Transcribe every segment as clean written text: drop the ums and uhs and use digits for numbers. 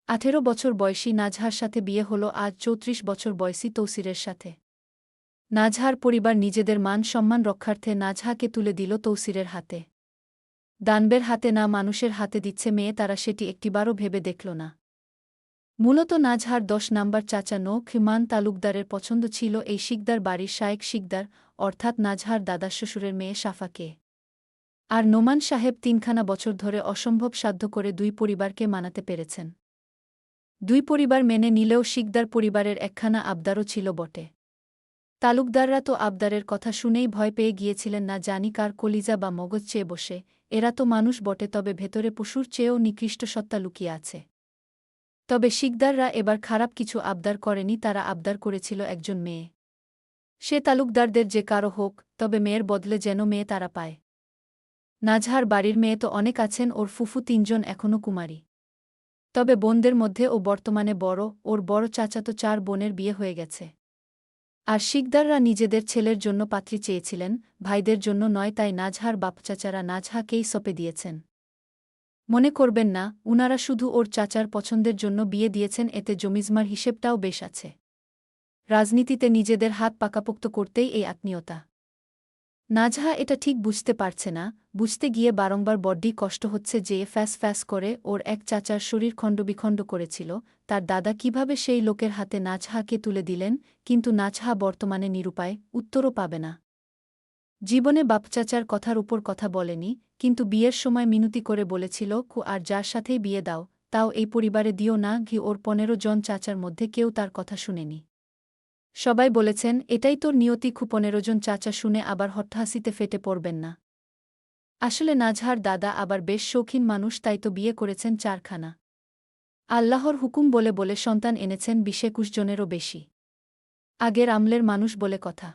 18 বছর বয়সী নাজহার সাথে বিয়ে হল আজ 34 বছর বয়সী তৌসিরের সাথে। নাজহার পরিবার নিজেদের মান সম্মান রক্ষার্থে নাজহাকে তুলে দিল তৌসিরের হাতে। দানবের হাতে না মানুষের হাতে দিচ্ছে মেয়ে, তারা সেটি একটিবারও ভেবে দেখল না। মূলত নাজহার 10 নাম্বার চাচা নোমান তালুকদারের পছন্দ ছিল এই শিকদার বাড়ির শায়েক শিকদার, অর্থাৎ নাজহার দাদার শ্বশুরের মেয়ে সাফাকে। আর নোমান সাহেব 3খানা বছর ধরে অসম্ভব সাধ্য করে দুই পরিবারকে মানাতে পেরেছেন। দুই পরিবার মেনে নিলেও শিকদার পরিবারের একখানা আবদারও ছিল বটে। তালুকদাররা তো আবদারের কথা শুনেই ভয় পেয়ে গিয়েছিলেন, না জানি কার কলিজা বা মগজ চেয়ে বসে, এরা তো মানুষ বটে, তবে ভেতরে পশুর চেয়েও নিকৃষ্ট সত্তা লুকিয়ে আছে। তবে শিকদাররা এবার খারাপ কিছু আবদার করেনি, তারা আবদার করেছিল একজন মেয়ে। সে তালুকদারদের যে কারো হোক, তবে মেয়ের বদলে যেন মেয়ে তারা পায়। নাজহার বাড়ির মেয়ে তো অনেক আছেন, ওর ফুফু 3জন এখনও কুমারী। তবে বোনদের মধ্যে ও বর্তমানে বড়, ওর বড় চাচাতো 4 বোনের বিয়ে হয়ে গেছে। আর শিকদাররা নিজেদের ছেলের জন্য পাত্রী চেয়েছিলেন, ভাইদের জন্য নয়, তাই নাজহার বাপচাচারা নাজহাকেই সঁপে দিয়েছেন। মনে করবেন না, উনারা শুধু ওর চাচার পছন্দের জন্য বিয়ে দিয়েছেন, এতে জমিজমার হিসেবটাও বেশ আছে। রাজনীতিতে নিজেদের হাত পাকাপোক্ত করতেই এই আত্মীয়তা। নাজহা এটা ঠিক বুঝতে পারছে না, বুঝতে গিয়ে বারংবার বড্ডি কষ্ট হচ্ছে যে ফ্যাস ফ্যাস করে ওর এক চাচার শরীর খণ্ডবিখণ্ড করেছিল, তার দাদা কিভাবে সেই লোকের হাতে নাজহাকে তুলে দিলেন, কিন্তু নাজহা বর্তমানে নিরুপায়, উত্তরও পাবে না। জীবনে বাপচাচার কথার উপর কথা বলেনি, কিন্তু বিয়ের সময় মিনতি করে বলেছিল, আর যার সাথেই বিয়ে দাও, তাও এই পরিবারে দিও না, ওর 15 জন চাচার মধ্যে কেউ তার কথা শুনেনি। সবাই বলেছেন, এটাই তোর নিয়তি, 15 জন চাচা শুনে আবার হট্টহাসিতে ফেটে পড়বেন না। আসলে নাজহার দাদা আবার বেশ শৌখিন মানুষ, তাই তো বিয়ে করেছেন 4খানা। আল্লাহর হুকুম বলে বলে সন্তান এনেছেন 20-21 জনেরও বেশি। আগের আমলের মানুষ বলে কথা।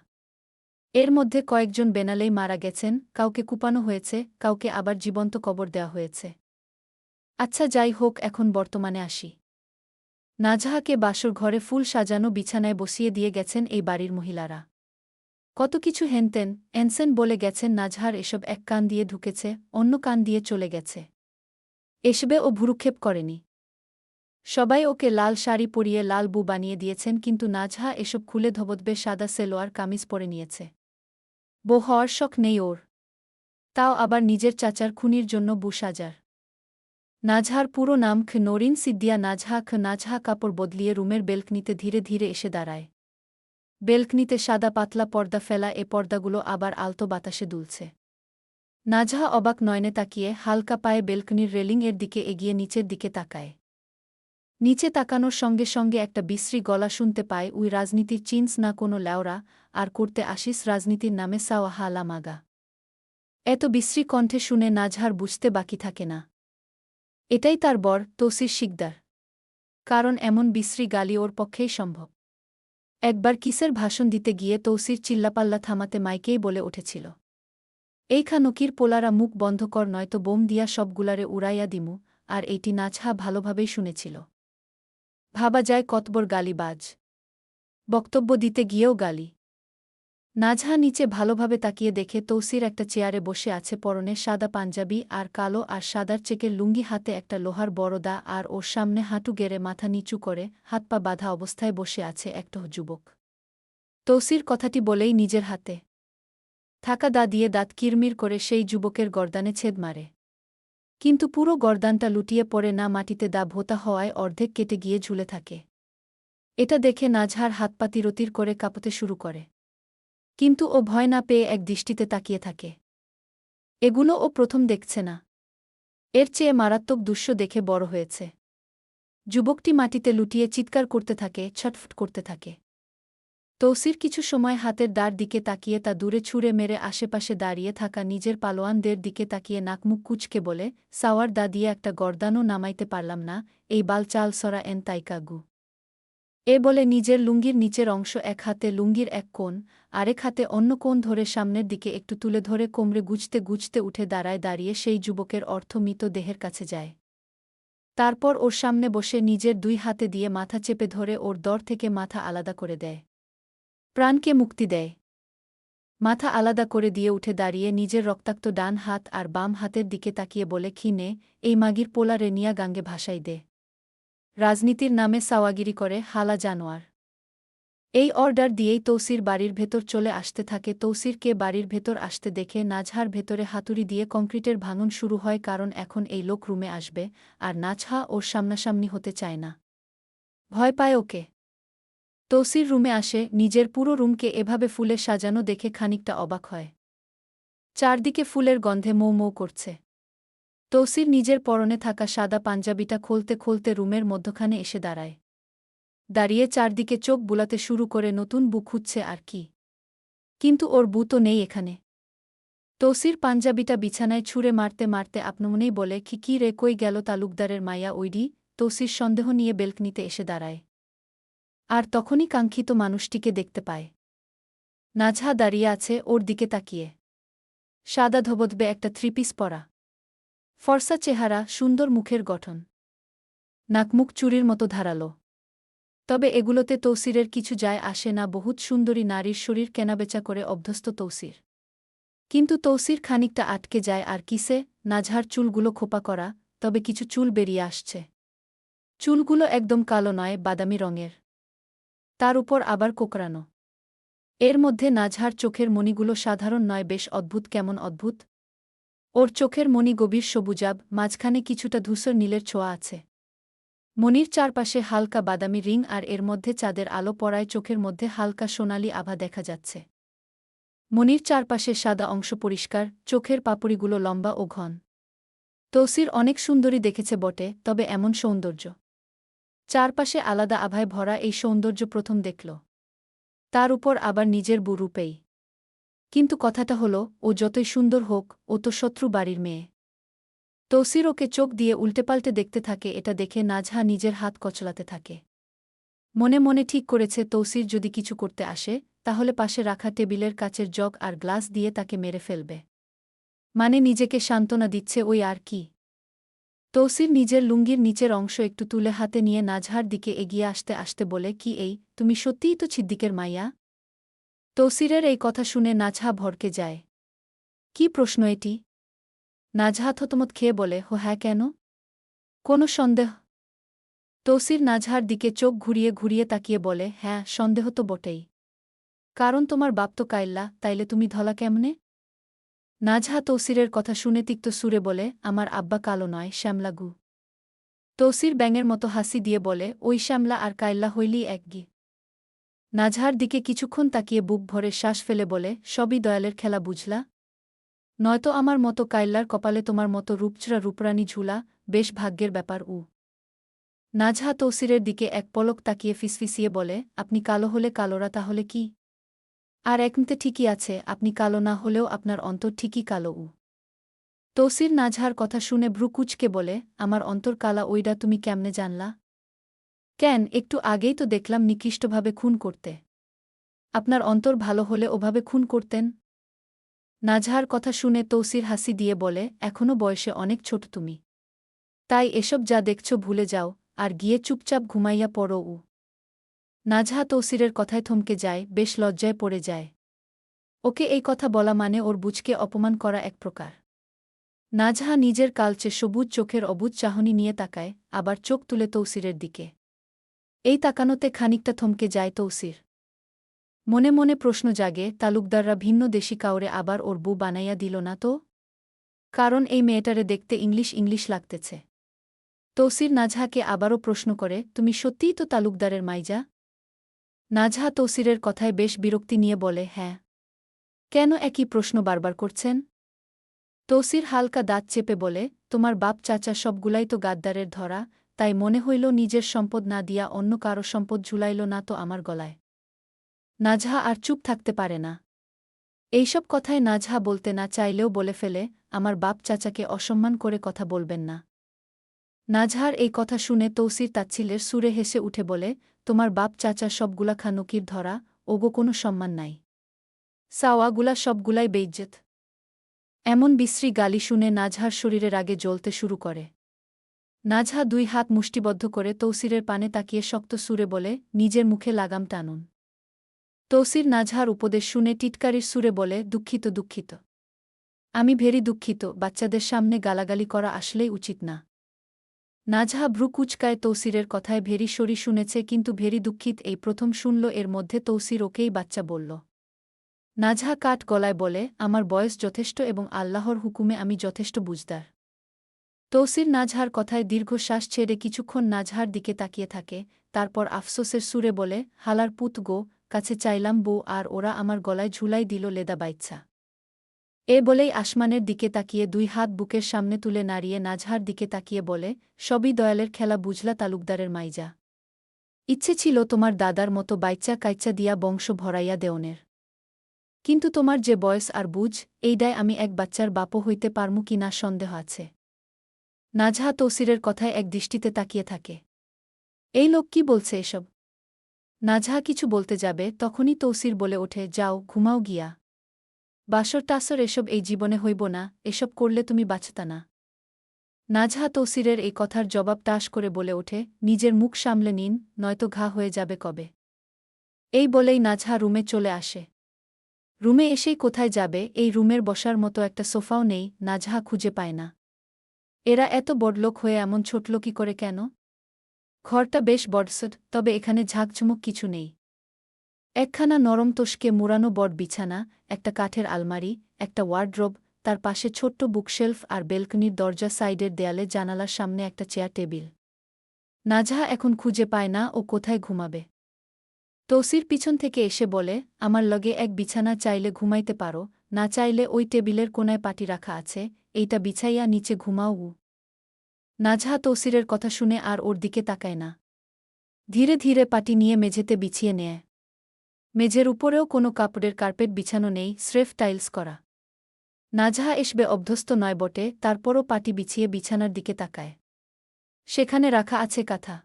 এর মধ্যে কয়েকজন বেনালেই মারা গেছেন, কাউকে কুপানো হয়েছে, কাউকে আবার জীবন্ত কবর দেওয়া হয়েছে। আচ্ছা যাই হোক, এখন বর্তমানে আসি। নাজহাকে বাসর ঘরে ফুল সাজানো বিছানায় বসিয়ে দিয়ে গেছেন এই বাড়ির মহিলারা। কত কিছু হেনতেন এনসেন বলে গেছেন, নাজহার এসব এক কান দিয়ে ঢুকেছে, অন্য কান দিয়ে চলে গেছে। এসবে ও ভুরুক্ষেপ করেনি। সবাই ওকে লাল শাড়ি পরিয়ে লাল বু বানিয়ে দিয়েছেন, কিন্তু নাজহা এসব খুলে ধবধবে সাদা সেলোয়ার কামিজ পরে নিয়েছে। বউ হওয়ার শখ নেই ওর। তাও আবার নিজের চাচার খুনির জন্য বু সাজার। নাজহার পুরো নাম নরিন সিদ্দিয়া নাজহা। নাজহা কাপড় বদলিয়ে রুমের বেলকনিতে ধীরে ধীরে এসে দাঁড়ায়। বেলকনিতে সাদা পাতলা পর্দা ফেলা, এ পর্দাগুলো আবার আলতো বাতাসে দুলছে। নাজহা অবাক নয়নে তাকিয়ে হালকা পায়ে বেলকনির রেলিং-এর দিকে এগিয়ে নিচের দিকে তাকায়। নিচে তাকানোর সঙ্গে সঙ্গে একটা বিশ্রী গলা শুনতে পায়, উই রাজনীতির চিনস না কোনো ল্যাওরা, আর করতে আসিস রাজনীতির নামে সাওয়া হালা মাগা। এত বিশ্রী কণ্ঠে শুনে নাজহার বুঝতে বাকি থাকে না, এটাই তার বর তৌসির শিকদার। কারণ এমন বিশ্রী গালি ওর পক্ষেই সম্ভব। একবার কিসের ভাষণ দিতে গিয়ে তৌসির চিল্লাপাল্লা থামাতে মাইকেই বলে উঠেছিল, এইখা নকির পোলারা মুখ বন্ধ কর, নয়তো বোম দিয়া সবগুলারে উড়াইয়া দিমু। আর এইটি নাজহা ভালোভাবেই শুনেছিল। ভাবা যায় কতবড় গালিবাজ। বক্তব্য দিতে গিয়েও গালি। নাজহা নিচে ভালোভাবে তাকিয়ে দেখে তৌসির একটা চেয়ারে বসে আছে, পরনে সাদা পাঞ্জাবি আর কালো আর সাদার চেকের লুঙ্গি, হাতে একটা লোহার বড় দা, আর ওর সামনে হাঁটু গেড়ে মাথা নিচু করে হাত পা বাঁধা অবস্থায় বসে আছে একটা যুবক। তৌসির কথাটি বলেই নিজের হাতে থাকা দা দিয়ে দাঁত কিরমির করে সেই যুবকের গর্দানে ছেদ মারে। কিন্তু পুরো গর্দানটা লুটিয়ে পড়ে না, মাটিতে দা ভোঁতা হওয়ায় অর্ধেক কেটে গিয়ে ঝুলে থাকে। এটা দেখে নাজহার হাত পা তিরতির করে কাঁপতে শুরু করে। কিন্তু ও ভয় না পেয়ে এক দৃষ্টিতে তাকিয়ে থাকে। এগুলো ও প্রথম দেখছে না। এর চেয়ে মারাত্মক দৃশ্য দেখে বড় হয়েছে। যুবকটি মাটিতে লুটিয়ে চিৎকার করতে থাকে, ছটফট করতে থাকে। তৌসির কিছু সময় হাতের দাঁড় দিকে তাকিয়ে তা দূরে ছুঁড়ে মেরে আশেপাশে দাঁড়িয়ে থাকা নিজের পালোয়ানদের দিকে তাকিয়ে নাকমুখ কুচকে বলে, সাওয়ার দা দিয়ে একটা গর্দানও নামাইতে পারলাম না, এই বাল চাল সরা এন তাইকা গু। এ বলে নিজের লুঙ্গির নিচের অংশ এক হাতে লুঙ্গির এক কোণ, আরেক হাতে অন্য কোণ ধরে সামনের দিকে একটু তুলে ধরে কোমরে গুজতে গুজতে উঠে দাঁড়িয়ে সেই যুবকের অর্ধমৃত দেহের কাছে যায়। তারপর ওর সামনে বসে নিজের 2 হাতে দিয়ে মাথা চেপে ধরে ওর দর থেকে মাথা আলাদা করে দেয়। প্রাণকে মুক্তি দেয়। মাথা আলাদা করে দিয়ে উঠে দাঁড়িয়ে নিজের রক্তাক্ত ডান হাত আর বাম হাতের দিকে তাকিয়ে বলে, নে, এই মাগির পোলা রে নিয়া গাঙ্গে ভাসাই দে। রাজনীতির নামে সাওয়াগিরি করে হালা জানোয়ার। এই অর্ডার দিয়েই তৌসির বাড়ির ভেতর চলে আসতে থাকে। তৌসিরকে বাড়ির ভেতর আসতে দেখে নাজহার ভেতরে হাতুড়ি দিয়ে কংক্রিটের ভাঙন শুরু হয়, কারণ এখন এই লোক রুমে আসবে, আর নাজহা ওর সামনাসামনি হতে চায় না। ভয় পায় ওকে। তৌসির রুমে আসে, নিজের পুরো রুমকে এভাবে ফুলে সাজানো দেখে খানিকটা অবাক হয়। চারদিকে ফুলের গন্ধে মৌ মৌ করছে। তৌসির নিজের পরনে থাকা সাদা পাঞ্জাবিটা খুলতে খুলতে রুমের মধ্যখানে এসে দাঁড়ায়। দাঁড়িয়ে চারদিকে চোখ বুলাতে শুরু করে, নতুন বু খুঁজছে আর কি। কিন্তু ওর বু তো নেই এখানে। তৌসির পাঞ্জাবিটা বিছানায় ছুঁড়ে মারতে মারতে আপনমনেই বলে, কি রে, কই গেল তালুকদারের মাইয়া ওইডি? তৌসির সন্দেহ নিয়ে বেলকনিতে এসে দাঁড়ায়। আর তখনই কাঙ্ক্ষিত মানুষটিকে দেখতে পায়। নাজহা দাঁড়িয়ে আছে ওর দিকে তাকিয়ে। সাদা ধবধবে একটা থ্রিপিস পরা, ফর্সা চেহারা, সুন্দর মুখের গঠন, নাকমুখ চুরির মতো ধারালো। তবে এগুলোতে তৌসিরের কিছু যায় আসে না। বহুত সুন্দরী নারীর শরীর কেনাবেচা করে অভ্যস্ত তৌসির। কিন্তু তৌসির খানিকটা আটকে যায়। আর কিসে? নাজহার চুলগুলো খোপা করা, তবে কিছু চুল বেরিয়ে আসছে। চুলগুলো একদম কালো নয়, বাদামি রঙের, তার উপর আবার কোকড়ানো। এর মধ্যে নাজহার চোখের মণিগুলো সাধারণ নয়, বেশ অদ্ভুত। কেমন অদ্ভুত? ওর চোখের মণি গভীর সবুজাব, মাঝখানে কিছুটা ধূসর নীলের ছোঁয়া আছে। মণির চারপাশে হালকা বাদামি রিং, আর এর মধ্যে চাঁদের আলো পড়ায় চোখের মধ্যে হালকা সোনালি আভা দেখা যাচ্ছে। মণির চারপাশে সাদা অংশ পরিষ্কার, চোখের পাপড়িগুলো লম্বা ও ঘন। তৌসির অনেক সুন্দরী দেখেছে বটে, তবে এমন সৌন্দর্য, চারপাশে আলাদা আভায় ভরা এই সৌন্দর্য প্রথম দেখল। তার উপর আবার নিজের বু রূপেই। কিন্তু কথাটা হলো, ও যতই সুন্দর হোক, ও তো শত্রু বাড়ির মেয়ে। তৌসির ওকে চোখ দিয়ে উল্টেপাল্টে দেখতে থাকে। এটা দেখে নাজহা নিজের হাত কচলাতে থাকে। মনে মনে ঠিক করেছে, তৌসির যদি কিছু করতে আসে, তাহলে পাশে রাখা টেবিলের কাচের জগ আর গ্লাস দিয়ে তাকে মেরে ফেলবে। মানে নিজেকে সান্ত্বনা দিচ্ছে ওই, আর কি। তৌসির নিজের লুঙ্গির নিচের অংশ একটু তুলে হাতে নিয়ে নাজহার দিকে এগিয়ে আসতে আসতে বলে, কি এই, তুমি সত্যিই তো ছিদ্দিকের মাইয়া? তৌসিরের এই কথা শুনে নাজহা ভড়কে যায়। কি প্রশ্ন এটি? নাজহা থতমত খেয়ে বলে, হো হ্যাঁ, কেন? কোনো সন্দেহ? তৌসির নাজহার দিকে চোখ ঘুরিয়ে ঘুরিয়ে তাকিয়ে বলে, হ্যাঁ, সন্দেহ তো বটেই। কারণ তোমার বাপ তো কাইল্লা, তাইলে তুমি ধলা কেমনে? নাজহা তৌসিরের কথা শুনে তিক্ত সুরে বলে, আমার আব্বা কালো নয়, শ্যামলা গু। তৌসির ব্যাঙের মতো হাসি দিয়ে বলে, ওই শ্যামলা আর কাইল্লা হইলি একগি। নাজহার দিকে কিছুক্ষণ তাকিয়ে বুক ভরে শ্বাস ফেলে বলে, সবই দয়ালের খেলা, বুঝলা? নয়তো আমার মতো কাইল্লার কপালে তোমার মতো রূপচড়া রূপরানী ঝুলা, বেশ ভাগ্যের ব্যাপার। নাজহা তৌসিরের দিকে এক পলক তাকিয়ে ফিসফিসিয়ে বলে, আপনি কালো হলে কালোরা তাহলে কি? আর একমতে ঠিকই আছে, আপনি কালো না হলেও আপনার অন্তর ঠিকই কালো। তৌসির নাজহার কথা শুনে ভ্রু কুঁচকে বলে, আমার অন্তর কালা ওইডা তুমি কেমনে জানলা? কেন, একটু আগেই তো দেখলাম নিকৃষ্টভাবে খুন করতে। আপনার অন্তর ভালো হলে ওভাবে খুন করতেন? নাজহার কথা শুনে তৌসির হাসি দিয়ে বলে, এখনও বয়সে অনেক ছোট তুমি। তাই এসব যা দেখছ ভুলে যাও, আর গিয়ে চুপচাপ ঘুমাইয়া পড়ো। নাজহা তৌসিরের কথায় থমকে যায়, বেশ লজ্জায় পড়ে যায়। ওকে এই কথা বলা মানে ওর বুঝকে অপমান করা এক প্রকার। নাজহা নিজের কালচে সবুজ চোখের অবুজ চাহনি নিয়ে তাকায়, আবার চোখ তুলে তৌসিরের দিকে। এই তাকানোতে খানিকটা থমকে যায় তৌসির। মনে মনে প্রশ্ন জাগে, তালুকদাররা ভিন্ন দেশি কাউরে আবার ওর বউ বানাইয়া দিল না তো? কারণ এই মেয়েটারে দেখতে ইংলিশ ইংলিশ লাগতেছে। তৌসির নাজহাকে আবারও প্রশ্ন করে, তুমি সত্যিই তো তালুকদারের মাইজা? নাজহা তৌসিরের কথায় বেশ বিরক্তি নিয়ে বলে, হ্যাঁ। কেন একই প্রশ্ন বারবার করছেন? তৌসির হালকা দাঁত চেপে বলে, তোমার বাপ চাচা সবগুলাই তো গাদ্দারের ধরা, তাই মনে হইল নিজের সম্পদ না দিয়া অন্য কারো সম্পদ ঝুলাইল না তো আমার গলায়। নাজহা আর চুপ থাকতে পারে না। এইসব কথায় নাজহা বলতে না চাইলেও বলে ফেলে, আমার বাপ চাচাকে অসম্মান করে কথা বলবেন না। নাজহার এই কথা শুনে তৌসির তাচ্ছিলের সুরে হেসে উঠে বলে, তোমার বাপ চাচা সবগুলা খানুকির ধরা, ওগো কোনো সম্মান নাই। সাওয়াগুলা সবগুলাই বেইজ্জত। এমন বিশ্রী গালি শুনে নাজহার শরীরে রাগে জ্বলতে শুরু করে। নাজহা দুই হাত মুষ্টিবদ্ধ করে তৌসিরের পানে তাকিয়ে শক্ত সুরে বলে, নিজের মুখে লাগাম টানুন। তৌসির নাজহার উপদেশ শুনে টিটকারির সুরে বলে, দুঃখিত দুঃখিত। আমি ভেরি দুঃখিত, বাচ্চাদের সামনে গালাগালি করা আসলেই উচিত না। নাজহা ভ্রু কুচকায় তৌসিরের কথায় ভেরি সরি শুনেছে কিন্তু ভেরি দুঃখিত এই প্রথম শুনল এর মধ্যে তৌসির ওকেই বাচ্চা বলল। নাজহা কাঠ গলায় বলে আমার বয়স যথেষ্ট এবং আল্লাহর হুকুমে আমি যথেষ্ট বুঝদার। তৌসির নাজহার কথায় দীর্ঘশ্বাস ছেড়ে কিছুক্ষণ নাজহার দিকে তাকিয়ে থাকে, তারপর আফসোসের সুরে বলে হালার পুত গো, কাছে চাইলাম বউ আর ওরা আমার গলায় ঝুলাই দিল লেদা বাইচ্ছা। এ বলেই আসমানের দিকে তাকিয়ে দুই হাত বুকের সামনে তুলে নাড়িয়ে নাজহার দিকে তাকিয়ে বলে সবই দয়ালের খেলা বুঝলা তালুকদারের মাইজা। ইচ্ছে ছিল তোমার দাদার মতো বাইচ্চা কাইচ্চা দিয়া বংশ ভরাইয়া দেওনের। কিন্তু তোমার যে বয়স আর বুঝ, এইডায় আমি এক বাচ্চার বাপও হইতে পারমু কি না সন্দেহ আছে। নাজহা তৌসিরের কথায় এক দৃষ্টিতে তাকিয়ে থাকে। এই লোক কি বলছে এসব? নাজহা কিছু বলতে যাবে তখনই তৌসির বলে ওঠে যাও ঘুমাও গিয়া। বাসর টাসর এসব এই জীবনে হইব না, এসব করলে তুমি বাঁচতা না। নাজহা তৌসিরের এই কথার জবাব টাস করে বলে ওঠে নিজের মুখ সামলে নিন, নয়তো ঘা হয়ে যাবে কবে। এই বলেই নাজহা রুমে চলে আসে। রুমে এসেই কোথায় যাবে, এই রুমের বসার মতো একটা সোফাও নেই, নাজহা খুঁজে পায় না। এরা এত বড়লোক হয়ে এমন ছোটলোকি করে কেন? ঘরটা বেশ বড়সড়, তবে এখানে ঝাঁকঝুমুক কিছু নেই। একখানা নরম তোষকে মুড়ানো বড় বিছানা, একটা কাঠের আলমারি, একটা ওয়ার্ডরোব, তার পাশে ছোট্ট বুকশেলফ আর বেলকনির দরজা, সাইডের দেয়ালে জানালার সামনে একটা চেয়ার টেবিল। নাজহা এখন খুঁজে পায় না ও কোথায় ঘুমাবে। তৌসির পিছন থেকে এসে বলে আমার লগে এক বিছানা, চাইলে ঘুমাইতে পারো, না চাইলে ওই টেবিলের কোনায় পাটি রাখা আছে, এইটা বিছাইয়া নিচে ঘুমাও। নাজহা তৌসিরের কথা শুনে আর ওর দিকে তাকায় না। ধীরে ধীরে পাটি নিয়ে মেঝেতে বিছিয়ে নেয়। মেঝের উপরেও কোনো কাপড়ের কার্পেট বিছানো নেই, স্রেফ টাইলস করা। নাজহা এসবে অভ্যস্ত নয় বটে, তারপরও পাটি বিছিয়ে বিছানার দিকে তাকায়। সেখানে রাখা আছে কাঁথা।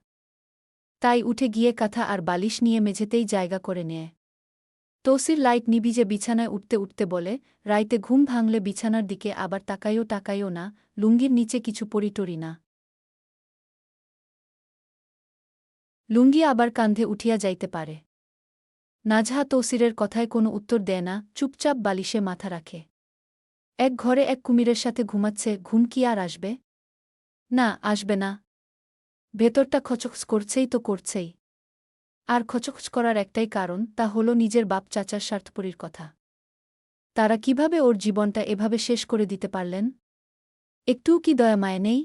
তাই উঠে গিয়ে কাঁথা আর বালিশ নিয়ে মেঝেতেই জায়গা করে নেয়। তৌসির লাইট নিভিজে বিছানায় উঠতে উঠতে বলে রাইতে ঘুম ভাঙলে বিছানার দিকে আবার তাকাইও না, লুঙ্গির নিচে কিছু পরিটরি না। লুঙ্গি আবার কান্ধে উঠিয়া যাইতে পারে। নাজহা তৌসিরের কথায় কোনো উত্তর দেয় না, চুপচাপ বালিশে মাথা রাখে। এক ঘরে এক কুমিরের সাথে ঘুমাচ্ছে, ঘুম কি আর আসবে? না, আসবে না। ভেতরটা খচখচ করছেই তো করছেই। আর খচখচ করার একটাই কারণ, তা হল নিজের বাপ চাচার স্বার্থপরীর কথা। তারা কিভাবে ওর জীবনটা এভাবে শেষ করে দিতে পারলেন? একটুও কি দয়া মায়া নেই?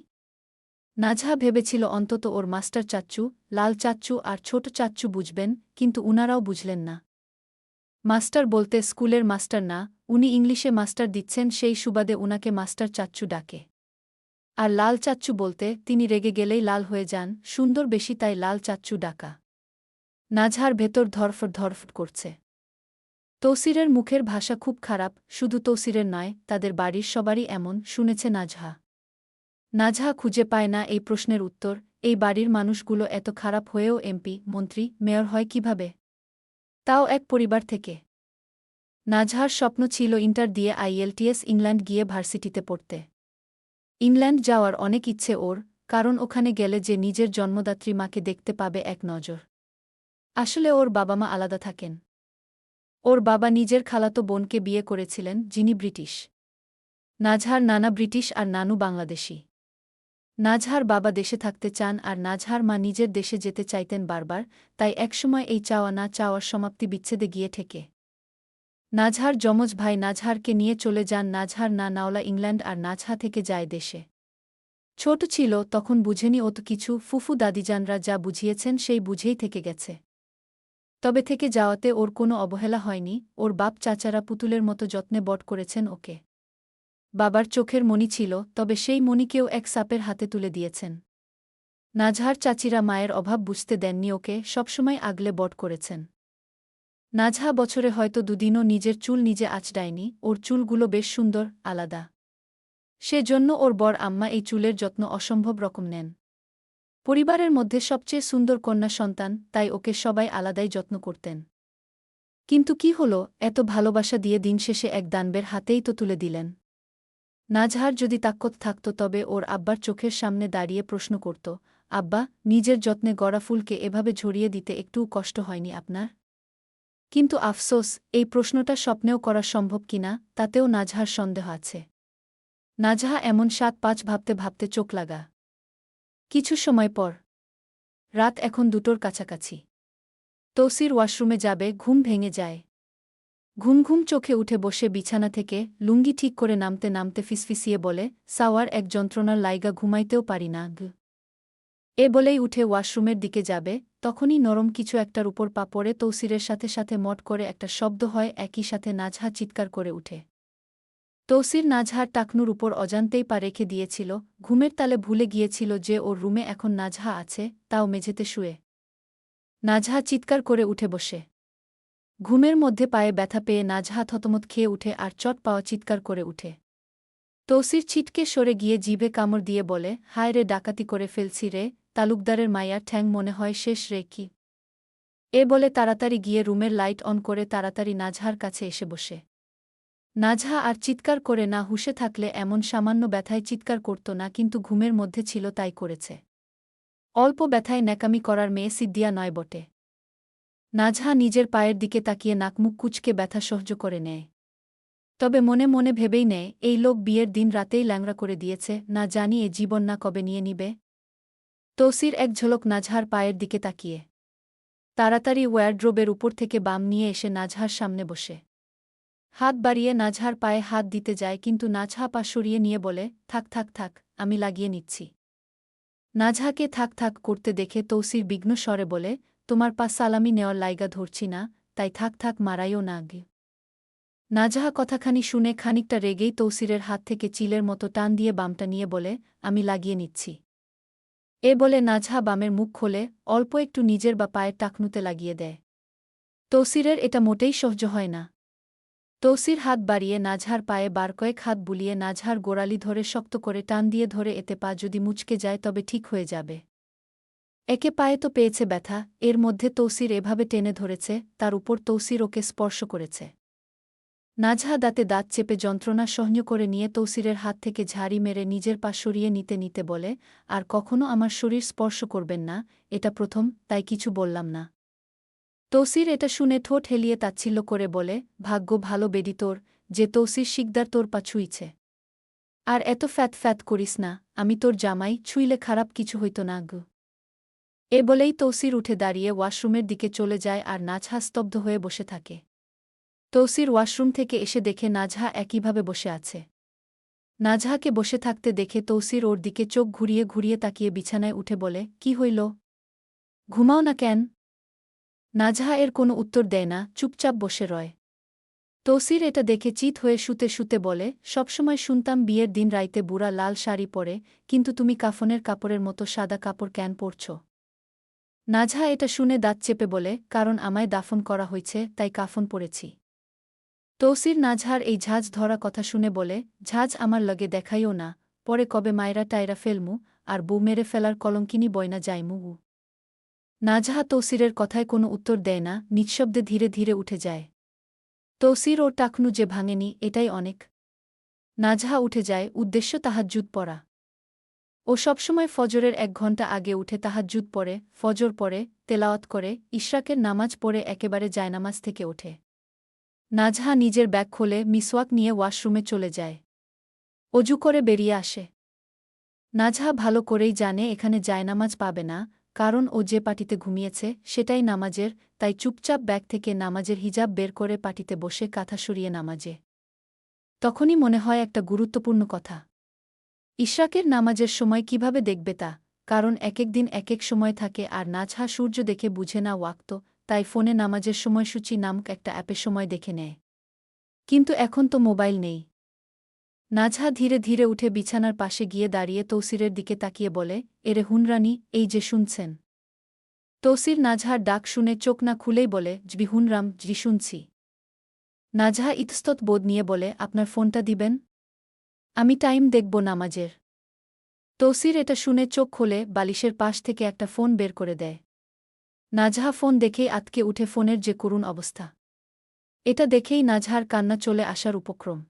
নাজহা ভেবেছিল অন্তত ওর মাস্টার চাচ্চু, লাল চাচ্চু আর ছোট চাচ্চু বুঝবেন, কিন্তু উনারাও বুঝলেন না। মাস্টার বলতে স্কুলের মাস্টার না, উনি ইংলিশে মাস্টার দিচ্ছেন, সেই সুবাদে উনাকে মাস্টার চাচ্চু ডাকে। আর লাল চাচ্চু বলতে তিনি রেগে গেলেই লাল হয়ে যান, সুন্দর বেশি, তাই লাল চাচ্চু ডাকা। নাজহার ভেতর ধরফট ধরফট করছে। তৌসিরের মুখের ভাষা খুব খারাপ, শুধু তৌসিরের নয়, তাদের বাড়ির সবারই এমন, শুনেছে নাজহা। নাজহা খুঁজে পায় না এই প্রশ্নের উত্তর, এই বাড়ির মানুষগুলো এত খারাপ হয়েও এমপি, মন্ত্রী, মেয়র হয় কিভাবে? তাও এক পরিবার থেকে। নাজহার স্বপ্ন ছিল ইন্টার দিয়ে IELTS ইংল্যান্ড গিয়ে ভার্সিটিতে পড়তে। ইংল্যান্ড যাওয়ার অনেক ইচ্ছে ওর, কারণ ওখানে গেলে যে নিজের জন্মদাত্রী মাকে দেখতে পাবে এক নজর। আসলে ওর বাবা মা আলাদা থাকেন। ওর বাবা নিজের খালাতো বোনকে বিয়ে করেছিলেন, যিনি ব্রিটিশ। নাজহার নানা ব্রিটিশ আর নানু বাংলাদেশী। নাজহার বাবা দেশে থাকতে চান আর নাজহার মা নিজের দেশে যেতে চাইতেন বারবার, তাই একসময় এই চাওয়া না চাওয়ার সমাপ্তি বিচ্ছেদে গিয়ে ঠেকে। নাজহার যমজ ভাই নাজহারকে নিয়ে চলে যান নাজহার না নাওলা ইংল্যান্ড, আর নাজহা থেকে যায় দেশে। ছোট ছিল তখন বুঝেনি অত কিছু, ফুফু দাদিজানরা যা বুঝিয়েছেন সেই বুঝেই থেকে গেছে। তবে থেকে যাওয়াতে ওর কোনো অবহেলা হয়নি, ওর বাপ চাচারা পুতুলের মতো যত্নে বড় করেছেন ওকে। বাবার চোখের মণি ছিল, তবে সেই মণিকেও এক সাপের হাতে তুলে দিয়েছেন। নাজহার চাচিরা মায়ের অভাব বুঝতে দেননি ওকে, সবসময় আগলে বড় করেছেন। নাজহা বছরে হয়তো দুদিনও নিজের চুল নিজে আঁচড়ায়নি, ওর চুলগুলো বেশ সুন্দর, আলাদা। সে জন্য ওর বর আম্মা এই চুলের যত্ন অসম্ভব রকম নেন। পরিবারের মধ্যে সবচেয়ে সুন্দর কন্যা সন্তান, তাই ওকে সবাই আলাদাই যত্ন করতেন। কিন্তু কি হলো, এত ভালোবাসা দিয়ে দিন শেষে এক দানবের হাতেই তো তুলে দিলেন। নাজহার যদি তাক্কত থাকত তবে ওর আব্বার চোখের সামনে দাঁড়িয়ে প্রশ্ন করত, আব্বা, নিজের যত্নে গড়া ফুলকে এভাবে ঝরিয়ে দিতে একটুও কষ্ট হয়নি আপনার? কিন্তু আফসোস, এই প্রশ্নটা স্বপ্নেও করা সম্ভব কিনা, তাতেও নাজহার সন্দেহ আছে। নাজহা এমন ৭-৫ ভাবতে ভাবতে চোখ লাগা। কিছু সময় পর রাত এখন 2টোর কাছাকাছি। তৌসির ওয়াশরুমে যাবে, ঘুম ভেঙে যায়। ঘুম ঘুম চোখে উঠে বসে বিছানা থেকে লুঙ্গি ঠিক করে নামতে নামতে ফিসফিসিয়ে বলে, সাওয়ার এক যন্ত্রণার লাইগা ঘুমাইতেও পারি না এ বলেই উঠে ওয়াশরুমের দিকে যাবে, তখনই নরম কিছু একটার উপর পা পড়ে তৌসিরের সাথে সাথে মট করে একটা শব্দ হয়, একই সাথে নাজহা চিৎকার করে উঠে। তৌসির নাজহার টাকনুর উপর অজান্তেই পা রেখে দিয়েছিল, ঘুমের তালে ভুলে গিয়েছিল যে ওর রুমে এখন নাজহা আছে, তাও মেঝেতে শুয়ে। নাজহা চিৎকার করে উঠে বসে। ঘুমের মধ্যে পায়ে ব্যথা পেয়ে নাজহা থতমত খেয়ে উঠে আর চট পাওয়া চিৎকার করে উঠে। তৌসির ছিটকে সরে গিয়ে জিভে কামড় দিয়ে বলে, হায় রে, ডাকাতি করে ফেলছি রে, তালুকদারের মাইয়ার ঠ্যাং মনে হয় শেষ রে কি। এ বলে তাড়াতাড়ি গিয়ে রুমের লাইট অন করে তাড়াতাড়ি নাজহার কাছে এসে বসে। নাজহা আর চিৎকার করে না হুঁশে থাকলে এমন সামান্য ব্যথায় চিৎকার করত না, কিন্তু ঘুমের মধ্যে ছিল তাই করেছে। অল্প ব্যথায় ন্যাকামি করার মেয়ে সিদ্দিয়া নয় বটে। নাজহা নিজের পায়ের দিকে তাকিয়ে নাকমুখ কুঁচকে ব্যথা সহ্য করে নেয়। তবে মনে মনে ভেবেই নেয়, এই লোক বিয়ের দিন রাতেই ল্যাংড়া করে দিয়েছে, না জানি এ জীবন না কবে নিয়ে নিবে। তৌসির এক ঝলক নাজহার পায়ের দিকে তাকিয়ে তাড়াতাড়ি ওয়্যারড্রোবের উপর থেকে বাম নিয়ে এসে নাজহার সামনে বসে হাত বাড়িয়ে নাজহার পায়ে হাত দিতে যায়, কিন্তু নাজহা পা সরিয়ে নিয়ে বলে, থাক থাক থাক, আমি লাগিয়ে নিচ্ছি। নাজহাকে থাক থাক করতে দেখে তৌসির বিঘ্ন স্বরে বলে, তোমার পা সালামি নেওয়ার লাইগা ধরছি না, তাই থাক থাক, মারাইও না আগে। নাজহা কথাখানি শুনে খানিকটা রেগেই তৌসিরের হাত থেকে চিলের মতো টান দিয়ে বামটা নিয়ে বলে, আমি লাগিয়ে নিচ্ছি। এ বলে নাজহা বামের মুখ খোলে, অল্প একটু নিজের বা পায়ের টাকনুতে লাগিয়ে দেয়। তৌসিরের এটা মোটেই সহ্য হয় না। তৌসির হাত বাড়িয়ে নাজহার পায়ে বার কয়েক হাত বুলিয়ে নাজহার গোড়ালি ধরে শক্ত করে টান দিয়ে ধরে, এতে পা যদি মুচকে যায় তবে ঠিক হয়ে যাবে। একে পায়ে তো পেয়েছে ব্যথা, এর মধ্যে তৌসির এভাবে টেনে ধরেছে, তার উপর তৌসির ওকে স্পর্শ করেছে। নাজহা দাঁতে দাঁত চেপে যন্ত্রণা সহ্য করে নিয়ে তৌসিরের হাত থেকে ঝাড়ি মেরে নিজের পা সরিয়ে নিতে নিতে বলে, আর কখনো আমার শরীর স্পর্শ করবেন না, এটা প্রথম, তাই কিছু বললাম না। তৌসির এটা শুনে ঠোঁট হেলিয়ে তাচ্ছিল্য করে বলে, ভাগ্য ভালো বেডি তোর, যে তৌসির শিকদার তোর পা ছুঁইছে। আর এত ফ্যাত ফ্যাত করিস না, আমি তোর জামাই, ছুঁইলে খারাপ কিছু হইত না গো। এ বলেই তৌসির উঠে দাঁড়িয়ে ওয়াশরুমের দিকে চলে যায় আর নাজহা স্তব্ধ হয়ে বসে থাকে। তৌসির ওয়াশরুম থেকে এসে দেখে নাজহা একইভাবে বসে আছে। নাজহাকে বসে থাকতে দেখে তৌসির ওর দিকে চোখ ঘুরিয়ে ঘুরিয়ে তাকিয়ে বিছানায় উঠে বলে, কি হইল? ঘুমাও না কেন? নাজহা এর কোনো উত্তর দেয় না, চুপচাপ বসে রয়। তৌসির এটা দেখে চিত হয়ে শুতে শুতে বলে, সবসময় শুনতাম বিয়ের দিন রাইতে বুড়া লাল শাড়ি পরে, কিন্তু তুমি কাফনের কাপড়ের মতো সাদা কাপড় কেন পরছ? নাজহা এটা শুনে দাঁত চেপে বলে, কারণ আমায় দাফন করা হয়েছে, তাই কাফন পরেছি। তৌসির নাজহার এই ঝাঁজ ধরা কথা শুনে বলে, ঝাঁজ আমার লগে দেখাইও না, পরে কবে মায়রা টায়রা ফেলমু, আর বউ মেরে ফেলার কলঙ্কিনী বয়না যাইমু। নাজহা তৌসিরের কথায় কোনো উত্তর দেয় না, নিঃশব্দে ধীরে ধীরে উঠে যায়। তৌসির ওর টাকনু যে ভাঙেনি, এটাই অনেক। নাজহা উঠে যায়, উদ্দেশ্য তাহাজ্জুদ পড়া। ও সবসময় ফজরের 1 ঘণ্টা আগে উঠে তাহাজ্জুদ পড়ে, ফজর পড়ে, তেলাওয়াত করে, ইশরাকের নামাজ পড়ে একেবারে জায়নামাজ থেকে ওঠে। নাজহা নিজের ব্যাগ খোলে, মিসওয়াক নিয়ে ওয়াশরুমে চলে যায়। অজু করে বেরিয়ে আসে। নাজহা ভালো করেই জানে এখানে জায়নামাজ পাবে না, কারণ ও যে পাটিতে ঘুমিয়েছে সেটাই নামাজের, তাই চুপচাপ ব্যাগ থেকে নামাজের হিজাব বের করে পাটিতে বসে কাঁথা সরিয়ে নামাজে। তখনই মনে হয় একটা গুরুত্বপূর্ণ কথা। ইশরাকের নামাজের সময় কিভাবে দেখবে তা, কারণ একেক দিন একেক সময় থাকে আর নাজহা সূর্য দেখে বুঝে না ওয়াক্ত, তাই ফোনে নামাজের সময়সূচি নামক একটা অ্যাপে সময় দেখে নেয়। কিন্তু এখন তো মোবাইল নেই। নাজহা ধীরে ধীরে উঠে বিছানার পাশে গিয়ে দাঁড়িয়ে তৌসিরের দিকে তাকিয়ে বলে, এরে হুনরানি, এই যে শুনছেন। তৌসির নাজহার ডাক শুনে চোখ না খুলেই বলে, জি হুনরাম, জি শুনছি। নাজহা ইতস্তত বোধ নিয়ে বলে, আপনার ফোনটা দিবেন? আমি টাইম দেখব নামাজের। তৌসির এটা শুনে চোখ খোলে, বালিশের পাশ থেকে একটা ফোন বের করে দেয়। নাজহা ফোন দেখেই আতকে উঠে, ফোনের যে করুণ অবস্থা। এটা দেখেই নাজহার কান্না চলে আসার উপক্রম।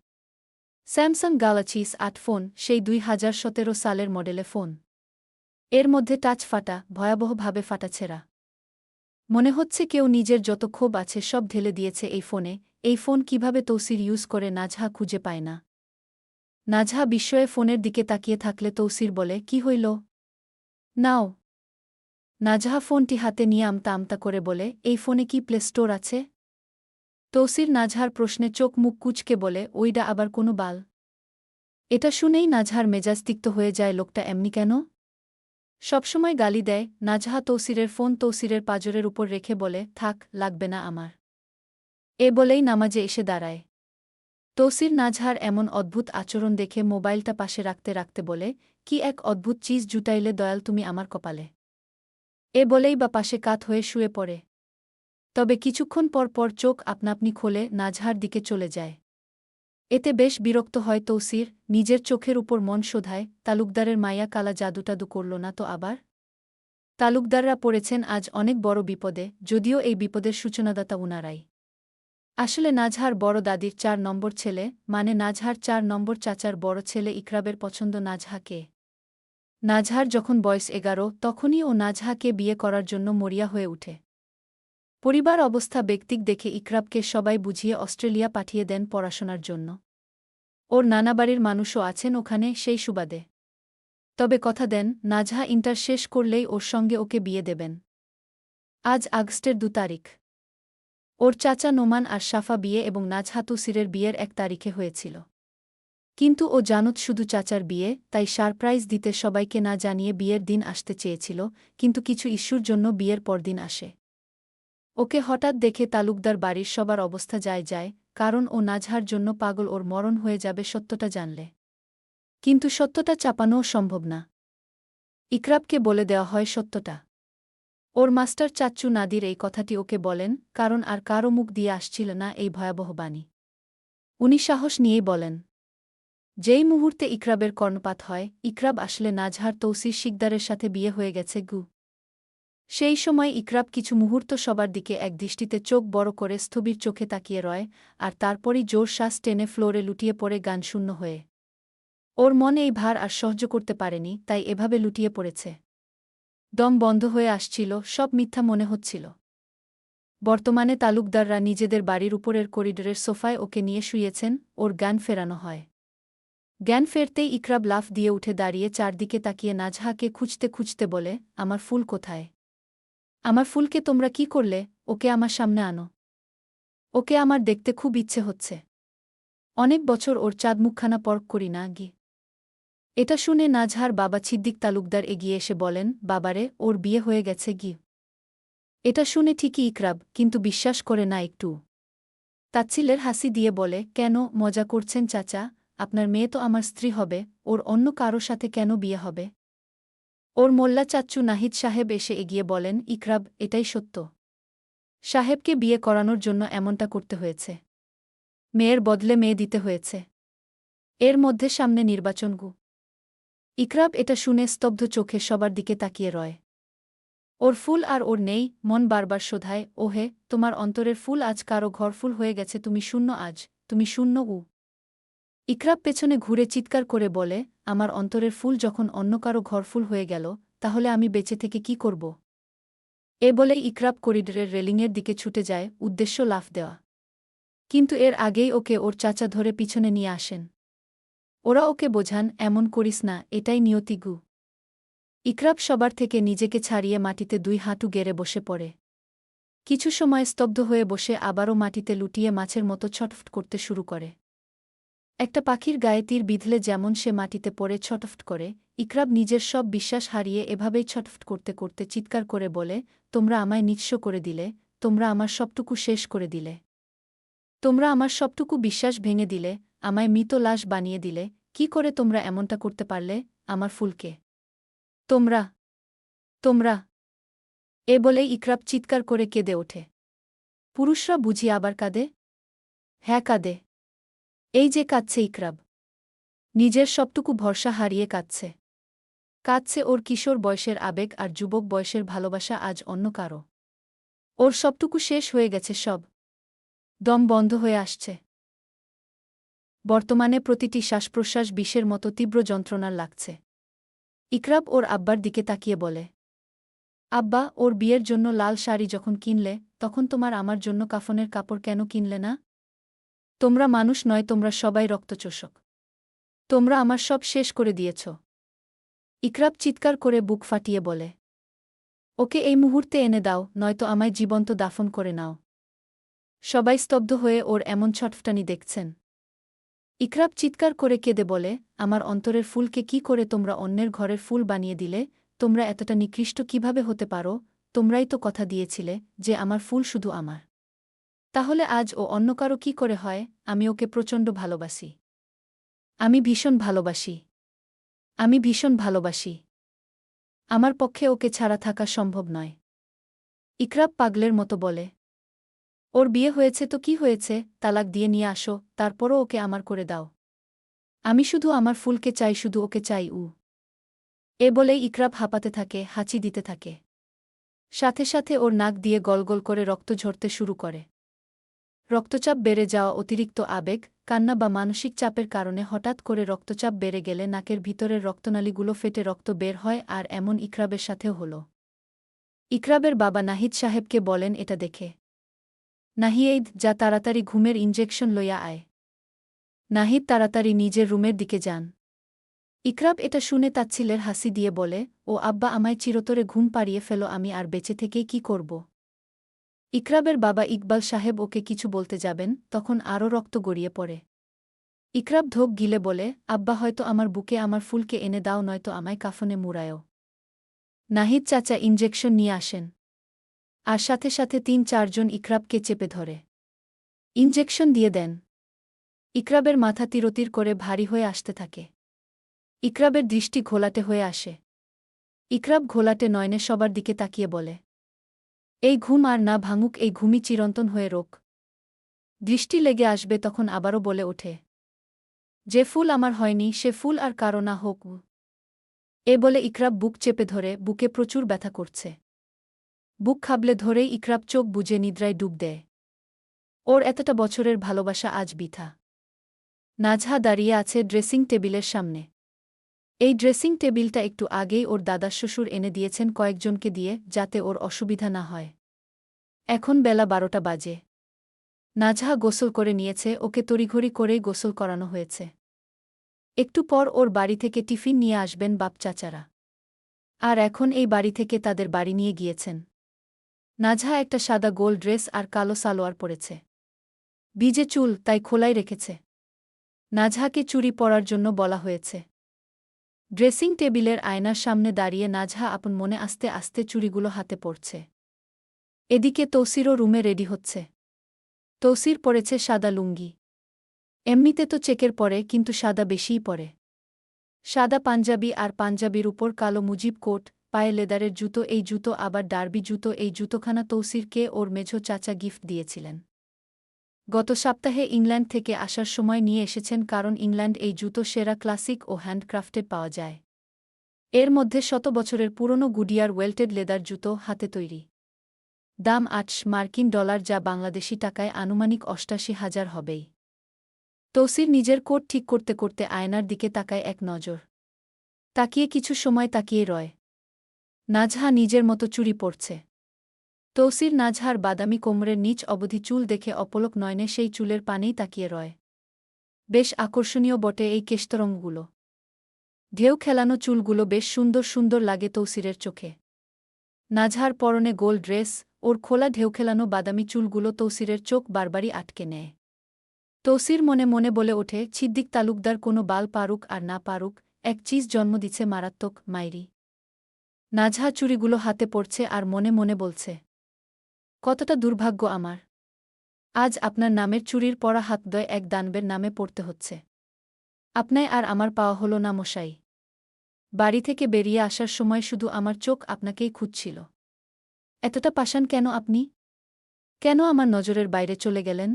স্যামসাং গ্যালাক্সি S8 ফোন, সেই 2017 সালের মডেলে ফোন। এর মধ্যে টাচ ফাটা, ভয়াবহভাবে ফাটাছেঁড়া। মনে হচ্ছে কেউ নিজের যত ক্ষোভ আছে সব ঢেলে দিয়েছে এই ফোনে। এই ফোন কিভাবে তৌসির ইউজ করে নাজহা খুঁজে পায় না। নাজহা বিস্ময়ে ফোনের দিকে তাকিয়ে থাকলে তৌসির বলে, কি হইল? নাও। নাজহা ফোনটি হাতে নিয়ে আমতা আমতা করে বলে, এই ফোনে কি প্লে স্টোর আছে? তৌসির নাজহার প্রশ্নে চোখ মুখ কুঁচকে বলে, ওইডা আবার কোনো বাল? এটা শুনেই নাজহার মেজাজ তিক্ত হয়ে যায়, লোকটা এমনি কেন? সবসময় গালি দেয়। নাজহা তৌসিরের ফোন তৌসিরের পাঁজরের উপর রেখে বলে, থাক, লাগবে না আমার। এ বলেই নামাজে এসে দাঁড়ায়। তৌসির নাজহার এমন অদ্ভুত আচরণ দেখে মোবাইলটা পাশে রাখতে রাখতে বলে, কি এক অদ্ভুত চিজ জুটাইলে দয়াল তুমি আমার কপালে। এ বলেই বা পাশে কাত হয়ে শুয়ে পড়ে। তবে কিছুক্ষণ পর পর চোখ আপনাআপনি খোলে, নাজহার দিকে চলে যায়। এতে বেশ বিরক্ত হয় তৌসির, নিজের চোখের উপর মন শোধায়, তালুকদারের মাইয়া কালা জাদুটাদু করল না তো আবার? তালুকদাররা পড়েছেন আজ অনেক বড় বিপদে, যদিও এই বিপদের সূচনাদাতা উনারাই। আসলে নাজহার বড় দাদির ৪ নম্বর ছেলে, মানে নাজহার ৪ নম্বর চাচার বড় ছেলে ইকরাবের পছন্দ নাজহাকে। নাজহার যখন বয়স ১১, তখনই ও নাজহাকে বিয়ে করার জন্য মরিয়া হয়ে উঠে। পরিবার অবস্থা বেক্তিক দেখে ইকরাবকে সবাই বুঝিয়ে অস্ট্রেলিয়া পাঠিয়ে দেন পড়াশোনার জন্য। ওর নানাবাড়ির মানুষও আছেন ওখানে সেই সুবাদে। তবে কথা দেন, নাজহা ইন্টার শেষ করলেই ওর সঙ্গে ওকে বিয়ে দেবেন। আজ আগস্টের ২ তারিখ। ওর চাচা নোমান আর সাফা বিয়ে এবং নাজহা তৌসিরের বিয়ের ১ তারিখে হয়েছিল। কিন্তু ও জানত শুধু চাচার বিয়ে, তাই সারপ্রাইজ দিতে সবাইকে না জানিয়ে বিয়ের দিন আসতে চেয়েছিল, কিন্তু কিছু ইস্যুর জন্য বিয়ের পরদিন আসে। ওকে হঠাৎ দেখে তালুকদার বাড়ির সবার অবস্থা যায়, কারণ ও নাজহার জন্য পাগল, ওর মরণ হয়ে যাবে সত্যটা জানলে। কিন্তু সত্যটা চাপানোও সম্ভব না। ইকরাবকে বলে দেওয়া হয় সত্যটা। ওর মাস্টার চাচ্চু নাদির এই কথাটি ওকে বলেন, কারণ আর কারও মুখ দিয়ে আসছিল না এই ভয়াবহ বাণী। উনি সাহস নিয়েই বলেন। যেই মুহূর্তে ইকরাবের কর্ণপাত হয়, ইকরাব আসলে নাজহার তৌসির শিকদারের সাথে বিয়ে হয়ে গেছে গু। সেই সময় ইকরাব কিছু মুহূর্ত সবার দিকে একদৃষ্টিতে চোখ বড় করে স্থবির চোখে তাকিয়ে রয়, আর তারপরই জোর শ্বাস টেনে ফ্লোরে লুটিয়ে পড়ে গানশূন্য হয়ে। ওর মন এই ভার আর সহ্য করতে পারেনি, তাই এভাবে লুটিয়ে পড়েছে। দম বন্ধ হয়ে আসছিল, সব মিথ্যা মনে হচ্ছিল। বর্তমানে তালুকদাররা নিজেদের বাড়ির উপরের করিডোরের সোফায় ওকে নিয়ে শুয়েছেন, ওর জ্ঞান ফেরানো হয়। জ্ঞান ফেরতেই ইকরাব লাফ দিয়ে উঠে দাঁড়িয়ে চারদিকে তাকিয়ে নাজহাকে খুঁজতে খুঁজতে বলে, আমার ফুল কোথায়? আমার ফুলকে তোমরা কি করলে? ওকে আমার সামনে আনো। ওকে আমার দেখতে খুব ইচ্ছে হচ্ছে। অনেক বছর ওর চাঁদমুখখানা পরখ করি না গি। এটা শুনে নাজহার বাবা ছিদ্দিক তালুকদার এগিয়ে এসে বলেন, বাবারে, ওর বিয়ে হয়ে গেছে গি। এটা শুনে ঠিকই ইকরাব, কিন্তু বিশ্বাস করে না একটু। তাচ্ছিলের হাসি দিয়ে বলে, কেন মজা করছেন চাচা? আপনার মেয়ে তো আমার স্ত্রী হবে, ওর অন্য কারো সাথে কেন বিয়ে হবে? ওর মোল্লা চাচ্চু নাহিদ সাহেব এসে এগিয়ে বলেন, ইকরাব, এটাই সত্য। সাহেবকে বিয়ে করানোর জন্য এমনটা করতে হয়েছে। মেয়ের বদলে মেয়ে দিতে হয়েছে। এর মধ্যে সামনে নির্বাচন গু। ইকরাব এটা শুনে স্তব্ধ চোখে সবার দিকে তাকিয়ে রয়। ওর ফুল আর ওর নেই, মন বারবার শোধায়, ওহে, তোমার অন্তরের ফুল আজ কারো ঘর ফুল হয়ে গেছে, তুমি শূন্য আজ, তুমি শূন্য উ। ইকরাব পেছনে ঘুরে চিৎকার করে বলে, আমার অন্তরের ফুল যখন অন্য কারো ঘর ফুল হয়ে গেল, তাহলে আমি বেঁচে থেকে কি করব? এ বলে ইকরাব করিডোরের রেলিংয়ের দিকে ছুটে যায়, উদ্দেশ্য লাফ দেওয়া। কিন্তু এর আগেই ওকে ওর চাচা ধরে পিছনে নিয়ে আসেন। ওরা ওকে বোঝান, এমন করিস না, এটাই নিয়তি গু। ইকরাব সবার থেকে নিজেকে ছাড়িয়ে মাটিতে ২ হাঁটু গেড়ে বসে পড়ে। কিছু সময় স্তব্ধ হয়ে বসে আবারও মাটিতে লুটিয়ে মাছের মতো ছটফট করতে শুরু করে। একটা পাখির গায়ে তীর বিঁধলে যেমন সে মাটিতে পড়ে ছটফট করে, ইকরাব নিজের সব বিশ্বাস হারিয়ে এভাবেই ছটফট করতে করতে চিৎকার করে বলে, তোমরা আমায় নিঃস্ব করে দিলে, তোমরা আমার সবটুকু শেষ করে দিলে। তোমরা আমার সবটুকু বিশ্বাস ভেঙে দিলে, আমায় মৃত লাশ বানিয়ে দিলে, কি করে তোমরা এমনটা করতে পারলে আমার ফুলকে? তোমরা তোমরা এ বলেই ইকরাব চিৎকার করে কেঁদে ওঠে। পুরুষরা বুঝি আবার কাঁদে? হ্যাঁ, কাঁদে। এই যে কাঁদছে ইকরাব। নিজের সবটুকু ভরসা হারিয়ে কাঁদছে। কাঁদছে ওর কিশোর বয়সের আবেগ আর যুবক বয়সের ভালোবাসা আজ অন্য কারো। ওর সবটুকু শেষ হয়ে গেছে সব। দম বন্ধ হয়ে আসছে। বর্তমানে প্রতিটি শ্বাসপ্রশ্বাস বিষের মতো তীব্র যন্ত্রণার লাগছে। ইকরাব ওর আব্বার দিকে তাকিয়ে বলে, আব্বা, ওর বিয়ের জন্য লাল শাড়ি যখন কিনলে, তখন তোমার আমার জন্য কাফনের কাপড় কেন কিনলে না? তোমরা মানুষ নয়, তোমরা সবাই রক্তচোষক। তোমরা আমার সব শেষ করে দিয়েছ। ইকরাব চিৎকার করে বুক ফাটিয়ে বলে, ওকে এই মুহূর্তে এনে দাও, নয়তো আমায় জীবন্ত দাফন করে নাও। সবাই স্তব্ধ হয়ে ওর এমন ছটফটানি দেখছেন। ইকরাব চিৎকার করে কেঁদে বলে, আমার অন্তরের ফুলকে কি করে তোমরা অন্যের ঘরের ফুল বানিয়ে দিলে? তোমরা এতটা নিকৃষ্ট কিভাবে হতে পারো? তোমরাই তো কথা দিয়েছিলে যে আমার ফুল শুধু আমার। তাহলে আজ ও অন্য কারো কি করে হয়? আমি ওকে প্রচণ্ড ভালোবাসি। আমি ভীষণ ভালোবাসি। আমি ভীষণ ভালোবাসি। আমার পক্ষে ওকে ছাড়া থাকা সম্ভব নয়। ইকরাব পাগলের মতো বলে, ওর বিয়ে হয়েছে তো কি হয়েছে, তালাক দিয়ে নিয়ে আসো, তারপরও ওকে আমার করে দাও। আমি শুধু আমার ফুলকে চাই, শুধু ওকে চাই। এ বলেই ইকরাব হাঁপাতে থাকে, হাঁচি দিতে থাকে। সাথে সাথে ওর নাক দিয়ে গলগল করে রক্ত ঝরতে শুরু করে। রক্তচাপ বেড়ে যাওয়া, অতিরিক্ত আবেগ, কান্না বা মানসিক চাপের কারণে হঠাৎ করে রক্তচাপ বেড়ে গেলে নাকের ভিতরের রক্তনালীগুলো ফেটে রক্ত বের হয়, আর এমন ইকরাবের সাথেও হল। ইকরাবের বাবা নাহিদ সাহেবকে বলেন এটা দেখে, নাহিয়েদ, যা তাড়াতাড়ি ঘুমের ইনজেকশন লইয়া আয়। নাহিদ তাড়াতাড়ি নিজের রুমের দিকে যান। ইকরাব এটা শুনে তাচ্ছিলের হাসি দিয়ে বলে, ও আব্বা, আমায় চিরতরে ঘুম পাড়িয়ে ফেলো, আমি আর বেঁচে থেকেই কি করব? ইকরাবের বাবা ইকবাল সাহেব ওকে কিছু বলতে যাবেন, তখন আরও রক্ত গড়িয়ে পড়ে। ইকরাব ধোক গিলে বলে, আব্বা, হয়তো আমার বুকে আমার ফুলকে এনে দাও, নয়তো আমায় কাফনে মুড়ায়ও। নাহিদ চাচা ইনজেকশন নিয়ে আসেন। আর সাথে সাথে ৩-৪ জন ইকরাবকে চেপে ধরে ইনজেকশন দিয়ে দেন। ইকরাবের মাথা তিরতির করে ভারী হয়ে আসতে থাকে। ইকরাবের দৃষ্টি ঘোলাটে হয়ে আসে। ইকরাব ঘোলাটে নয়নে সবার দিকে তাকিয়ে বলে, এই ঘুম আর না ভাঙুক, এই ঘুমই চিরন্তন হয়ে রোক। দৃষ্টি লেগে আসবে তখন আবারও বলে ওঠে, যে ফুল আমার হয়নি সে ফুল আর কারো না হোক। এ বলে ইকরাব বুক চেপে ধরে, বুকে প্রচুর ব্যথা করছে। বুক খাবলে ধরেই ইকরাব চোখ বুজে নিদ্রায় ডুব দেয়। ওর এতটা বছরের ভালোবাসা আজ বৃথা। নাজহা দাঁড়িয়ে আছে ড্রেসিং টেবিলের সামনে। এই ড্রেসিং টেবিলটা একটু আগেই ওর দাদার শ্বশুর এনে দিয়েছেন কয়েকজনকে দিয়ে, যাতে ওর অসুবিধা না হয়। এখন বেলা 12টা বাজে। নাজহা গোসল করে নিয়েছে, ওকে তড়িঘড়ি করেই গোসল করানো হয়েছে। একটু পর ওর বাড়ি থেকে টিফিন নিয়ে আসবেন বাপ চাচারা। আর এখন এই বাড়ি থেকে তাদের বাড়ি নিয়ে গিয়েছেন। নাজহা একটা সাদা গোল ড্রেস আর কালো সালোয়ার পরেছে। ভিজে চুল, তাই খোলাই রেখেছে। নাজহাকে চুড়ি পরার জন্য বলা হয়েছে। ড্রেসিং টেবিলের আয়নার সামনে দাঁড়িয়ে নাজহা আপন মনে আস্তে আস্তে চুড়িগুলো হাতে পড়ছে। এদিকে তৌসিরও রুমে রেডি হচ্ছে। তৌসির পরেছে সাদা লুঙ্গি। এমনিতে তো চেকের পরে, কিন্তু সাদা বেশিই পরে। সাদা পাঞ্জাবি আর পাঞ্জাবির উপর কালো মুজিব কোট, পায়ে লেদারের জুতো। এই জুতো আবার ডার্বি জুতো। এই জুতোখানা তৌসিরকে ওর মেঝো চাচা গিফট দিয়েছিলেন। গত সপ্তাহে ইংল্যান্ড থেকে আসার সময় নিয়ে এসেছেন, কারণ ইংল্যান্ড এই জুতো সেরা ক্লাসিক ও হ্যান্ডক্রাফটেড পাওয়া যায়। এর মধ্যে 100 বছরের পুরনো গুডিয়ার ওয়েল্টেড লেদার জুতো, হাতে তৈরি। দাম $8 যা বাংলাদেশি টাকায় আনুমানিক 88,000 হবেই। তৌসির নিজের কোট ঠিক করতে করতে আয়নার দিকে তাকায় এক নজর। তাকিয়ে কিছু সময় তাকিয়ে রয়। নাজহা নিজের মতো চুড়ি পরছে। তৌসির নাজহার বাদামি কোমরের নিচ অবধি চুল দেখে অপলক নয়নে সেই চুলের পানেই তাকিয়ে রয়। বেশ আকর্ষণীয় বটে এই কেশতরঙ্গগুলো। ঢেউ খেলানো চুলগুলো বেশ সুন্দর সুন্দর লাগে তৌসিরের চোখে। নাজহার পরনে গোল ড্রেস, ওর খোলা ঢেউখেলানো বাদামি চুলগুলো তৌসিরের চোখ বারবারই আটকে নেয়। তৌসির মনে মনে বলে ওঠে, ছিদ্দিক তালুকদার কোনো বাল পারুক আর না পারুক, এক চিজ জন্ম দিচ্ছে মারাত্মক, মাইরি। নাজহা চুড়িগুলো হাতে পড়ছে আর মনে মনে বলছে, কতটা দুর্ভাগ্য আমার। আজ আপনার নামের চুড়ির পরা হাতদ্বয় এক দানবের নামে পড়তে হচ্ছে। আপনায় আর আমার পাওয়া হল না মশাই। বাড়ি থেকে বেরিয়ে আসার সময় শুধু আমার চোখ আপনাকেই খুঁজছিল। এতটা পাষাণ কেন আপনি? কেন আমার নজরের বাইরে চলে গেলেন?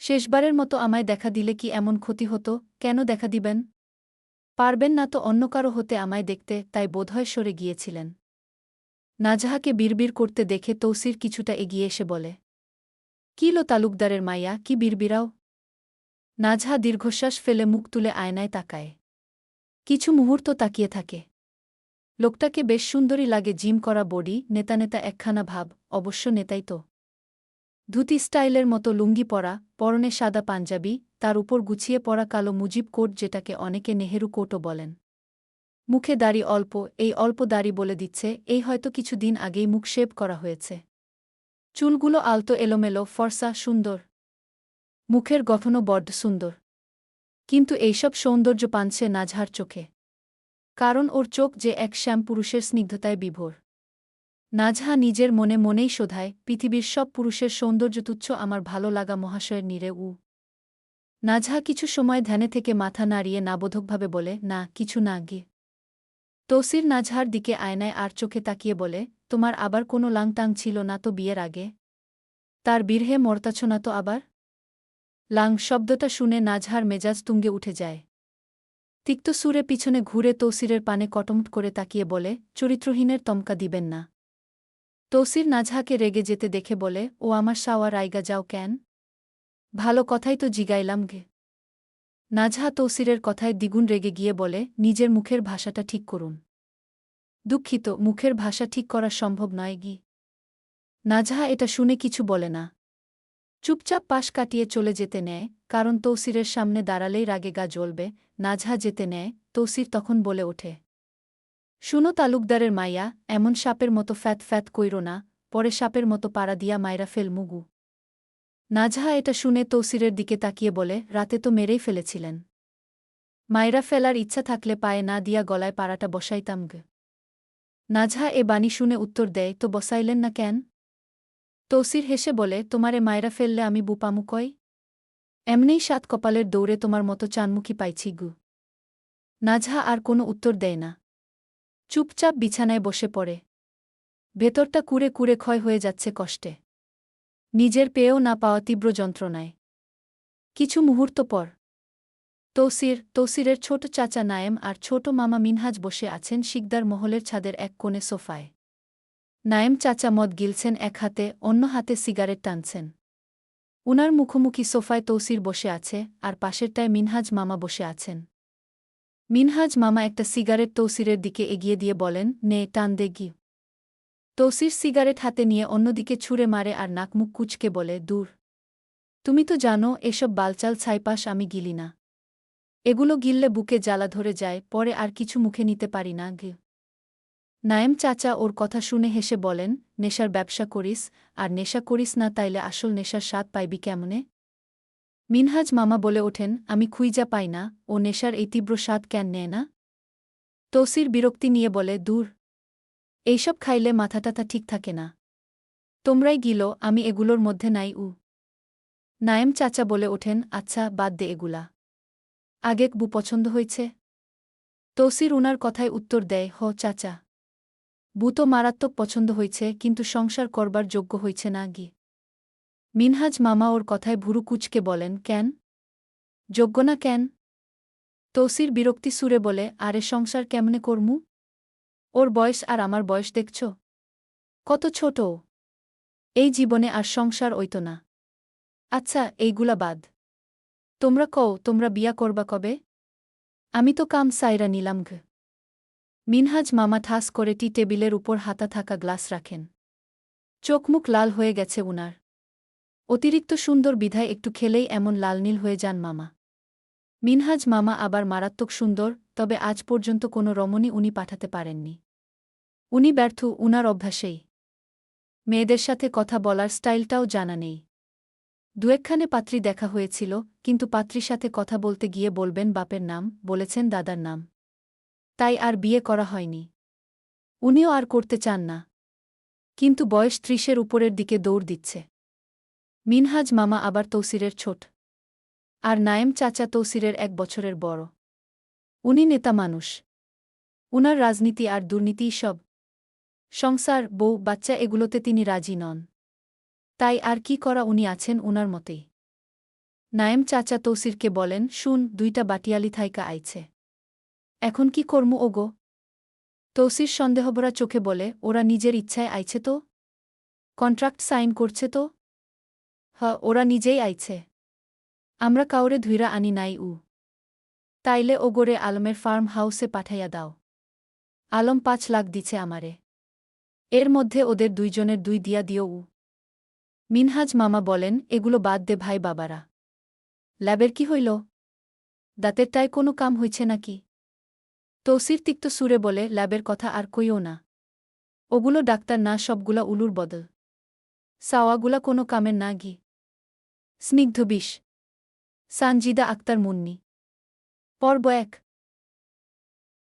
শেষবারের মতো আমায় দেখা দিলে কি এমন ক্ষতি হতো? কেন দেখা দিবেন? পারবেন না তো অন্য কারো হতে আমায় দেখতে, তাই বোধহয় সরে গিয়েছিলেন। নাজহাকে বিড়বিড় করতে দেখে তৌসির কিছুটা এগিয়ে এসে বলে, কি লো তালুকদারের মাইয়া, কি বিড়বিড়াও? নাজহা দীর্ঘশ্বাস ফেলে মুখ তুলে আয়নায় তাকায়। কিছু মুহূর্ত তাকিয়ে থাকে। লোকটাকে বেশ সুন্দরী লাগে, জিম করা বডি, নেতা নেতা একখানা ভাব, অবশ্য নেতাই তো। ধুতি স্টাইলের মতো লুঙ্গি পরা, পরনে সাদা পাঞ্জাবি, তার উপর গুছিয়ে পরা কালো মুজিব কোট, যেটাকে অনেকে নেহেরু কোটও বলেন। মুখে দাড়ি অল্প, এই অল্প দাড়ি বলে দিচ্ছে এই হয়তো কিছু দিন আগেই মুখ শেভ করা হয়েছে। চুলগুলো আলতো এলোমেলো, ফর্সা, সুন্দর। মুখের গঠনও বড্ড সুন্দর। কিন্তু এইসব সৌন্দর্য পানছে নাজহার চোখে। কারণ ওর চোখ যে এক শ্যাম পুরুষের স্নিগ্ধতায় বিভোর। নাজহা নিজের মনে মনেই শোধায়, পৃথিবীর সব পুরুষের সৌন্দর্য তুচ্ছ আমার ভালো লাগা মহাশয়ের নীরে উ। নাজহা কিছু সময় ধ্যানে থেকে মাথা নাড়িয়ে নাবোধকভাবে বলে, না, কিছু না গে। তৌসির নাজহার দিকে আয়নায় আর চোখে তাকিয়ে বলে, তোমার আবার কোনো লাংটাং ছিল না তো বিয়ের আগে? তার বিরহে মরতাছ না তো আবার? লাং শব্দটা শুনে নাজহার মেজাজ তুঙ্গে উঠে যায়। তিক্ত সুরে পিছনে ঘুরে তৌসিরের পানে কটমট করে তাকিয়ে বলে, চরিত্রহীনের তমকা দিবেন না। তৌসির নাজহাকে রেগে যেতে দেখে বলে, ও আমার সাওয়া রাইগা যাও কেন? ভালো কথাই তো জিগাইলাম গে। নাজহা তৌসিরের কথায় দ্বিগুণ রেগে গিয়ে বলে, নিজের মুখের ভাষাটা ঠিক করুন। দুঃখিত, মুখের ভাষা ঠিক করা সম্ভব নয় গি। নাজহা এটা শুনে কিছু বলে না। চুপচাপ পাশ কাটিয়ে চলে যেতে নেয়, কারণ তৌসিরের সামনে দাঁড়ালেই রাগে গা জ্বলবে। নাজহা যেতে নেয়, তৌসির তখন বলে ওঠে, শুনো তালুকদারের মাইয়া, এমন সাপের মতো ফ্যাত ফ্যাত কইরো না, পরে সাপের মতো পাড়া দিয়া মাইরা ফেল মুগু। নাজহা এটা শুনে তৌসিরের দিকে তাকিয়ে বলে, রাতে তো মেরেই ফেলেছিলেন। মাইরা ফেলার ইচ্ছা থাকলে পায়ে না দিয়া গলায় পাড়াটা বসাইতাম গে। নাজহা এ বাণী শুনে উত্তর দেয়, তো বসাইলেন না কেন? তৌসির হেসে বলে, তোমারে মাইরা ফেললে আমি বুপামু কই? এমনিই সাত কপালের দৌড়ে তোমার মতো চানমুখী পাইছি গু। নাজহা আর কোনো উত্তর দেয় না। চুপচাপ বিছানায় বসে পড়ে। ভেতরটা কুরে কুরে ক্ষয় হয়ে যাচ্ছে কষ্টে। নিজের পেয়েও না পাওয়া তীব্র যন্ত্রণায়। কিছু মুহূর্ত পর তৌসিরের ছোট চাচা নায়েম আর ছোট মামা মিনহাজ বসে আছেন শিকদার মহলের ছাদের এক কোণে সোফায়। নায়েম চাচা মদ গিলছেন এক হাতে, অন্য হাতে সিগারেট টানছেন। উনার মুখোমুখি সোফায় তৌসির বসে আছে, আর পাশেরটায় মিনহাজ মামা বসে আছেন। মিনহাজ মামা একটা সিগারেট তৌসিরের দিকে এগিয়ে দিয়ে বলেন, নে, টান দে গি। তৌসির সিগারেট হাতে নিয়ে অন্যদিকে ছুঁড়ে মারে আর নাকমুখ কুচকে বলে, দূর। তুমি তো জানো এসব বালচাল ছাইপাশ আমি গিলি না। এগুলো গিললে বুকে জ্বালা ধরে যায়, পরে আর কিছু মুখে নিতে পারি না গে। নায়েম চাচা ওর কথা শুনে হেসে বলেন, নেশার ব্যবসা করিস, আর নেশা করিস না তাইলে আসল নেশার স্বাদ পাইবি কেমনে? মিনহাজ মামা বলে ওঠেন, আমি খুইজা পাই না, ও নেশার এই তীব্র স্বাদ কেন নেয় না? তৌসির বিরক্তি নিয়ে বলে, দূর। এইসব খাইলে মাথাটাথা ঠিক থাকে না। তোমরাই গিলো, আমি এগুলোর মধ্যে নাই উ। নায়েম চাচা বলে ওঠেন, আচ্ছা, বাদ দে এগুলা। আগে বু পছন্দ হয়েছে? তৌসির উনার কথায় উত্তর দেয়, হ চাচা। বু তো মারাত্মক পছন্দ হয়েছে, কিন্তু সংসার করবার যোগ্য হইছে না গি। মিনহাজ মামা ওর কথায় ভুরু কুচকে বলেন, কেন? যোগ্য না কেন? তৌসির বিরক্তি সুরে বলে, আরে সংসার কেমনে করমু? ওর বয়স আর আমার বয়স দেখছ? কত ছোট ও। এই জীবনে আর সংসার ওইতো না। আচ্ছা, এইগুলা বাদ। তোমরা কও, তোমরা বিয়া করবা কবে? আমি তো কাম সাইরা নিলাম ঘ। মিনহাজ মামা ঠাস করে টি টেবিলের উপর হাতা থাকা গ্লাস রাখেন। চোখমুখ লাল হয়ে গেছে উনার। অতিরিক্ত সুন্দর বিধায় একটু খেলেই এমন লালনীল হয়ে যান মামা। মিনহাজ মামা আবার মারাত্মক সুন্দর, তবে আজ পর্যন্ত কোনো রমণী উনি পাঠাতে পারেননি। উনি ব্যর্থ উনার অভ্যাসেই। মেয়েদের সাথে কথা বলার স্টাইলটাও জানা নেই। দুয়েকখানে পাত্রী দেখা হয়েছিল, কিন্তু পাত্রীর সাথে কথা বলতে গিয়ে বলবেন বাপের নাম, বলেছেন দাদার নাম। তাই আর বিয়ে করা হয়নি। উনিও আর করতে চান না। কিন্তু বয়স ৩০-এর উপরের দিকে দৌড় দিচ্ছে। মিনহাজ মামা আবার তৌসিরের ছোট। আর নায়েম চাচা তৌসিরের ১ বছরের বড়। উনি নেতা মানুষ। উনার রাজনীতি আর দুর্নীতিই সব। সংসার, বউ, বাচ্চা এগুলোতে তিনি রাজি নন। তাই আর কি করা, উনি আছেন উনার মতেই। নায়েম চাচা তৌসিরকে বলেন, শুন, ২টা বাটিয়ালি থাইকা আইছে। এখন কি করমু ওগো? তৌসির সন্দেহভরা চোখে বলে, ওরা নিজের ইচ্ছায় আইছে তো? কন্ট্রাক্ট সাইন করছে তো? ওরা নিজেই আইছে। আমরা কাউরে ধুইরা আনি নাই উ। তাইলে ওগোরে আলমের ফার্ম হাউসে পাঠাইয়া দাও। আলম ৫ লাখ দিছে আমারে। এর মধ্যে ওদের ২ জনের ২ দিয়া দিও উ। মিনহাজ মামা বলেন, এগুলো বাদ দে ভাই বাবারা। ল্যাবের কি হইল? দাঁতেরটায় কোনো কাম হইছে নাকি? তৌসির তিক্ত সুরে বলে, ল্যাবের কথা আর কইও না। ওগুলো ডাক্তার না, সবগুলা উলুর বদল। সাওয়াগুলা কোনো কামের না গি। স্নিগ্ধ বিষ। সানজিদা আক্তার মুন্নি। পর্ব ১।